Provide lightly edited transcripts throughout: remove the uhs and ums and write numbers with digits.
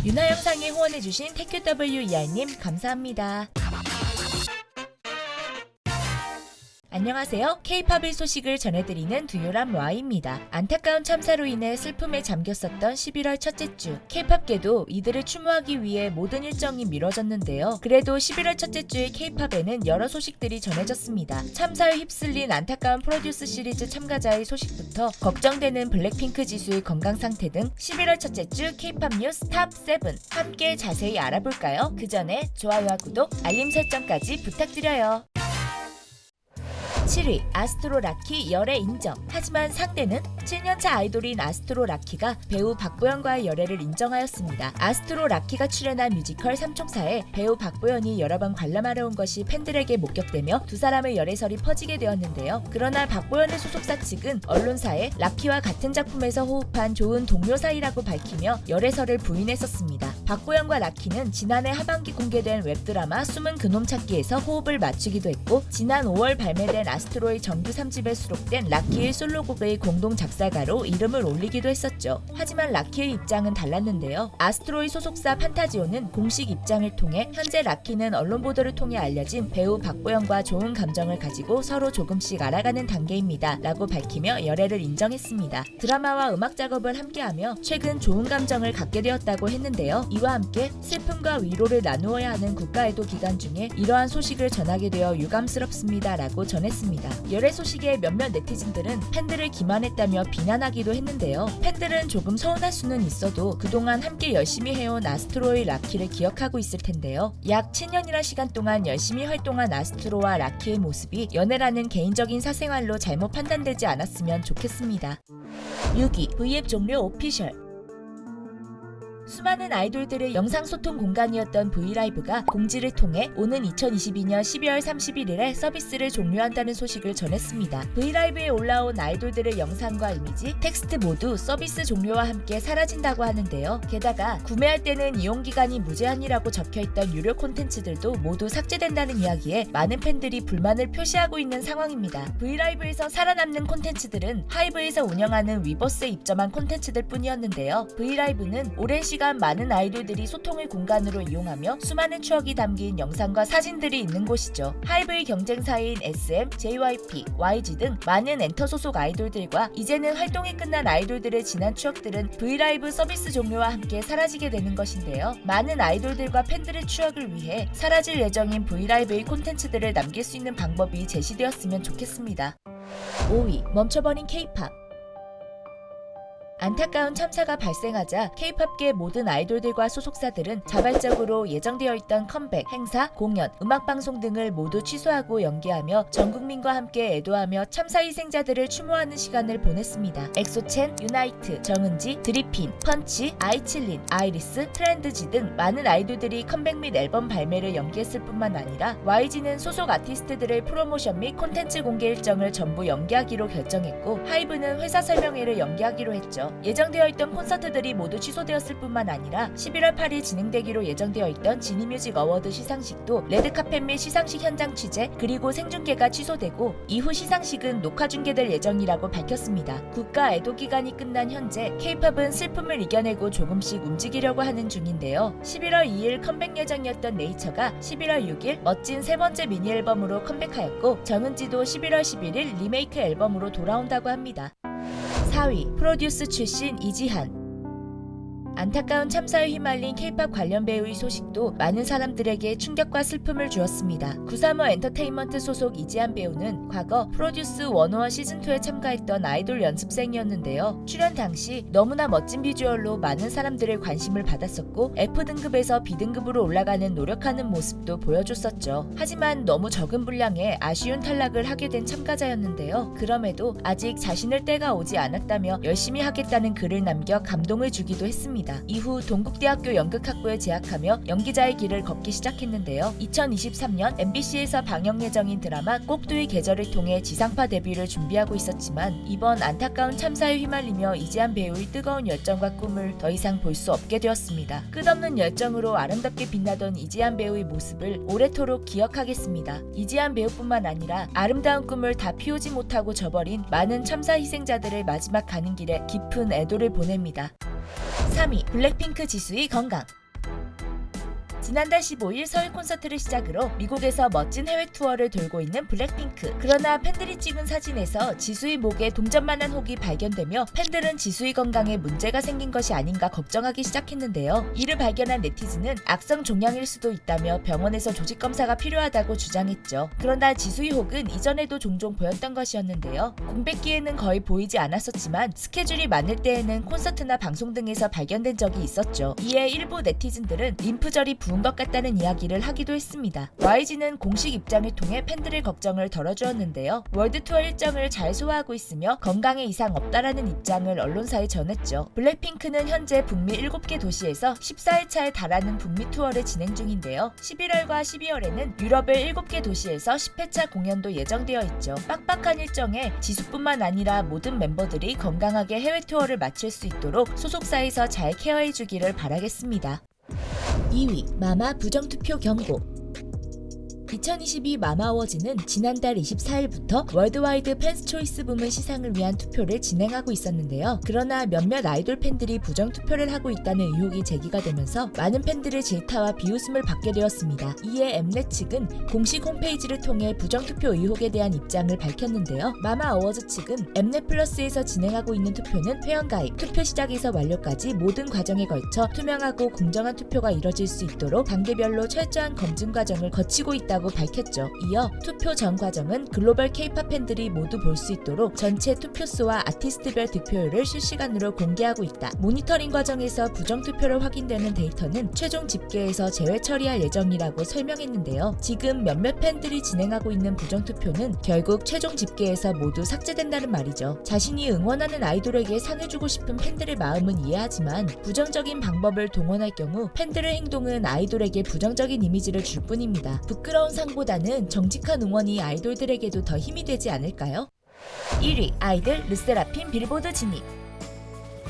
윤하 영상에 후원해주신 TQWER님 감사합니다. 안녕하세요. K-팝의 소식을 전해드리는 두요람 Y입니다. 안타까운 참사로 인해 슬픔에 잠겼었던 11월 첫째 주, K-팝계도 이들을 추모하기 위해 모든 일정이 미뤄졌는데요. 그래도 11월 첫째 주의 K-팝에는 여러 소식들이 전해졌습니다. 참사에 휩쓸린 안타까운 프로듀스 시리즈 참가자의 소식부터 걱정되는 블랙핑크 지수의 건강 상태 등 11월 첫째 주 K-팝 뉴스 탑 7 함께 자세히 알아볼까요? 그 전에 좋아요와 구독, 알림 설정까지 부탁드려요. 7위 아스트로 라키 열애 인정. 하지만 상대는 7년차 아이돌인 아스트로 라키가 배우 박보현과의 열애를 인정하였습니다. 아스트로 라키가 출연한 뮤지컬 삼총사에 배우 박보현이 여러 번 관람하러 온 것이 팬들에게 목격되며 두 사람의 열애설이 퍼지게 되었는데요. 그러나 박보현의 소속사 측은 언론사에 라키와 같은 작품에서 호흡한 좋은 동료 사이라고 밝히며 열애설을 부인했었습니다. 박보현과 라키는 지난해 하반기 공개된 웹드라마 숨은 그놈 찾기에서 호흡을 맞추기도 했고, 지난 5월 발매된 아스트로의 정규 3집에 수록된 라키의 솔로곡의 공동 작사가로 이름을 올리기도 했었죠. 하지만 라키의 입장은 달랐는데요. 아스트로의 소속사 판타지오는 공식 입장을 통해 현재 라키는 언론 보도를 통해 알려진 배우 박보현과 좋은 감정을 가지고 서로 조금씩 알아가는 단계입니다 라고 밝히며 열애를 인정했습니다. 드라마와 음악 작업을 함께하며 최근 좋은 감정을 갖게 되었다고 했는데요. 이와 함께 슬픔과 위로를 나누어야 하는 국가애도 기간 중에 이러한 소식을 전하게 되어 유감스럽습니다 라고 전했습니다. 열애 소식에 몇몇 네티즌들은 팬들을 기만했다며 비난하기도 했는데요. 팬들은 조금 서운할 수는 있어도 그동안 함께 열심히 해온 아스트로의 라키를 기억하고 있을 텐데요. 약 7년이나 시간 동안 열심히 활동한 아스트로와 라키의 모습이 연애라는 개인적인 사생활로 잘못 판단되지 않았으면 좋겠습니다. 6위 V앱 종료 오피셜. 수많은 아이돌들의 영상소통 공간이었던 브이라이브가 공지를 통해 오는 2022년 12월 31일에 서비스를 종료한다는 소식을 전했습니다. 브이라이브에 올라온 아이돌들의 영상과 이미지, 텍스트 모두 서비스 종료와 함께 사라진다고 하는데요. 게다가 구매할 때는 이용기간이 무제한이라고 적혀있던 유료 콘텐츠들도 모두 삭제된다는 이야기에 많은 팬들이 불만을 표시하고 있는 상황입니다. 브이라이브에서 살아남는 콘텐츠들은 하이브에서 운영하는 위버스에 입점한 콘텐츠들 뿐이었는데요. 브이라이브는 오랜 시간 많은 아이돌들이 소통의 공간으로 이용하며 수많은 추억이 담긴 영상과 사진들이 있는 곳이죠. 하이브의 경쟁사인 SM, JYP, YG 등 많은 엔터 소속 아이돌들과 이제는 활동이 끝난 아이돌들의 지난 추억들은 브이라이브 서비스 종료와 함께 사라지게 되는 것인데요. 많은 아이돌들과 팬들의 추억을 위해 사라질 예정인 브이라이브의 콘텐츠들을 남길 수 있는 방법이 제시되었으면 좋겠습니다. 5위 멈춰버린 K-팝. 안타까운 참사가 발생하자 K-팝계 모든 아이돌들과 소속사들은 자발적으로 예정되어 있던 컴백, 행사, 공연, 음악방송 등을 모두 취소하고 연기하며 전 국민과 함께 애도하며 참사 희생자들을 추모하는 시간을 보냈습니다. 엑소첸, 유나이트, 정은지, 드리핀, 펀치, 아이칠린, 아이리스, 트렌드지 등 많은 아이돌들이 컴백 및 앨범 발매를 연기했을 뿐만 아니라 YG는 소속 아티스트들의 프로모션 및 콘텐츠 공개 일정을 전부 연기하기로 결정했고, 하이브는 회사 설명회를 연기하기로 했죠. 예정되어 있던 콘서트들이 모두 취소되었을 뿐만 아니라 11월 8일 진행되기로 예정되어 있던 지니뮤직 어워드 시상식도 레드카펫 및 시상식 현장 취재 그리고 생중계가 취소되고, 이후 시상식은 녹화 중계될 예정이라고 밝혔습니다. 국가 애도 기간이 끝난 현재 K-팝은 슬픔을 이겨내고 조금씩 움직이려고 하는 중인데요. 11월 2일 컴백 예정이었던 네이처가 11월 6일 멋진 세 번째 미니 앨범으로 컴백하였고, 정은지도 11월 11일 리메이크 앨범으로 돌아온다고 합니다. 4위 프로듀스 출신 이지한. 안타까운 참사에 휘말린 K-팝 관련 배우의 소식도 많은 사람들에게 충격과 슬픔을 주었습니다. 구사모 엔터테인먼트 소속 이지한 배우는 과거 프로듀스 101 시즌2에 참가했던 아이돌 연습생이었는데요. 출연 당시 너무나 멋진 비주얼로 많은 사람들의 관심을 받았었고, F등급에서 B등급으로 올라가는 노력하는 모습도 보여줬었죠. 하지만 너무 적은 분량에 아쉬운 탈락을 하게 된 참가자였는데요. 그럼에도 아직 자신을 때가 오지 않았다며 열심히 하겠다는 글을 남겨 감동을 주기도 했습니다. 이후 동국대학교 연극학부에 재학하며 연기자의 길을 걷기 시작했는데요. 2023년 MBC에서 방영 예정인 드라마 꼭두의 계절을 통해 지상파 데뷔를 준비하고 있었지만, 이번 안타까운 참사에 휘말리며 이지한 배우의 뜨거운 열정과 꿈을 더 이상 볼 수 없게 되었습니다. 끝없는 열정으로 아름답게 빛나던 이지한 배우의 모습을 오래도록 기억하겠습니다. 이지한 배우뿐만 아니라 아름다운 꿈을 다 피우지 못하고 저버린 많은 참사 희생자들의 마지막 가는 길에 깊은 애도를 보냅니다. 3위 블랙핑크 지수의 건강. 지난달 15일 서울 콘서트를 시작으로 미국에서 멋진 해외 투어를 돌고 있는 블랙핑크. 그러나 팬들이 찍은 사진에서 지수의 목에 동전만한 혹이 발견되며 팬들은 지수의 건강에 문제가 생긴 것이 아닌가 걱정하기 시작했는데요. 이를 발견한 네티즌은 악성 종양일 수도 있다며 병원에서 조직 검사가 필요하다고 주장했죠. 그러나 지수의 혹은 이전에도 종종 보였던 것이었는데요. 공백기에는 거의 보이지 않았었지만 스케줄이 많을 때에는 콘서트나 방송 등에서 발견된 적이 있었죠. 이에 일부 네티즌들은 림프절이 부은 것 같다는 이야기를 하기도 했습니다. YG는 공식 입장을 통해 팬들의 걱정을 덜어주었는데요. 월드 투어 일정을 잘 소화하고 있으며 건강에 이상 없다라는 입장을 언론사에 전했죠. 블랙핑크는 현재 북미 7개 도시에서 14회차에 달하는 북미 투어를 진행 중인데요. 11월과 12월에는 유럽의 7개 도시에서 10회차 공연도 예정되어 있죠. 빡빡한 일정에 지수뿐만 아니라 모든 멤버들이 건강하게 해외 투어를 마칠 수 있도록 소속사에서 잘 케어해주기를 바라겠습니다. 2위 마마 부정투표 경고. 2022 마마 어워즈는 지난달 24일부터 월드와이드 팬스 초이스 부문 시상을 위한 투표를 진행하고 있었는데요. 그러나 몇몇 아이돌 팬들이 부정투표를 하고 있다는 의혹이 제기가 되면서 많은 팬들의 질타와 비웃음을 받게 되었습니다. 이에 엠넷 측은 공식 홈페이지를 통해 부정투표 의혹에 대한 입장을 밝혔는데요. 마마 어워즈 측은 엠넷 플러스에서 진행하고 있는 투표는 회원가입, 투표 시작에서 완료까지 모든 과정에 걸쳐 투명하고 공정한 투표가 이뤄질 수 있도록 단계별로 철저한 검증 과정을 거치고 있다고 밝혔죠. 이어 투표 전 과정은 글로벌 K-팝 팬들이 모두 볼 수 있도록 전체 투표수와 아티스트별 득표율을 실시간으로 공개하고 있다. 모니터링 과정에서 부정투표로 확인되는 데이터는 최종 집계에서 제외 처리할 예정이라고 설명했는데요. 지금 몇몇 팬들이 진행하고 있는 부정투표는 결국 최종 집계에서 모두 삭제된다는 말이죠. 자신이 응원하는 아이돌에게 상을 주고 싶은 팬들의 마음은 이해하지만 부정적인 방법을 동원할 경우 팬들의 행동은 아이돌에게 부정적인 이미지를 줄 뿐입니다. 부끄러운 상보다는 정직한 응원이 아이돌들에게도 더 힘이 되지 않을까요? 1위 아이들 르세라핌 빌보드 진입.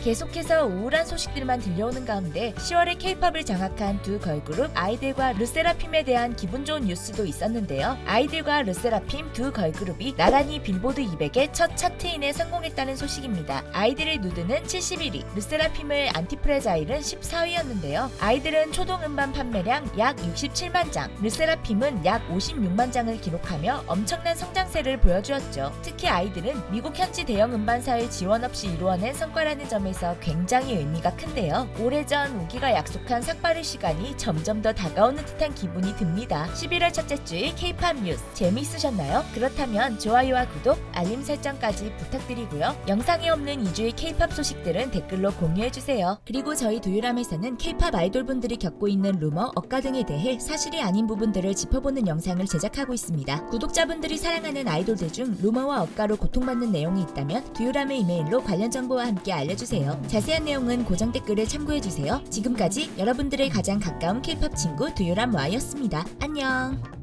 계속해서 우울한 소식들만 들려오는 가운데 10월에 K-팝을 장악한 두 걸그룹 아이들과 르세라핌에 대한 기분 좋은 뉴스도 있었는데요. 아이들과 르세라핌 두 걸그룹이 나란히 빌보드 200의 첫 차트인에 성공했다는 소식입니다. 아이들의 누드는 71위, 르세라핌의 안티프레자일은 14위였는데요. 아이들은 초동 음반 판매량 약 67만 장, 르세라핌은 약 56만 장을 기록하며 엄청난 성장세를 보여주었죠. 특히 아이들은 미국 현지 대형 음반사의 지원 없이 이루어낸 성과라는 점에 굉장히 의미가 큰데요. 오래전 우기가 약속한 삭발의 시간이 점점 더 다가오는 듯한 기분이 듭니다. 11월 첫째 주의 K-팝 뉴스 재미있으셨나요? 그렇다면 좋아요와 구독, 알림 설정까지 부탁드리고요. 영상에 없는 2주의 K-팝 소식들은 댓글로 공유해주세요. 그리고 저희 두유람에서는 K-팝 아이돌분들이 겪고 있는 루머, 억가 등에 대해 사실이 아닌 부분들을 짚어보는 영상을 제작하고 있습니다. 구독자분들이 사랑하는 아이돌들 중 루머와 억가로 고통받는 내용이 있다면 두유람의 이메일로 관련 정보와 함께 알려주세요. 자세한 내용은 고정 댓글을 참고해주세요. 지금까지 여러분들의 가장 가까운 K-팝 친구 두유람 Y였습니다. 안녕.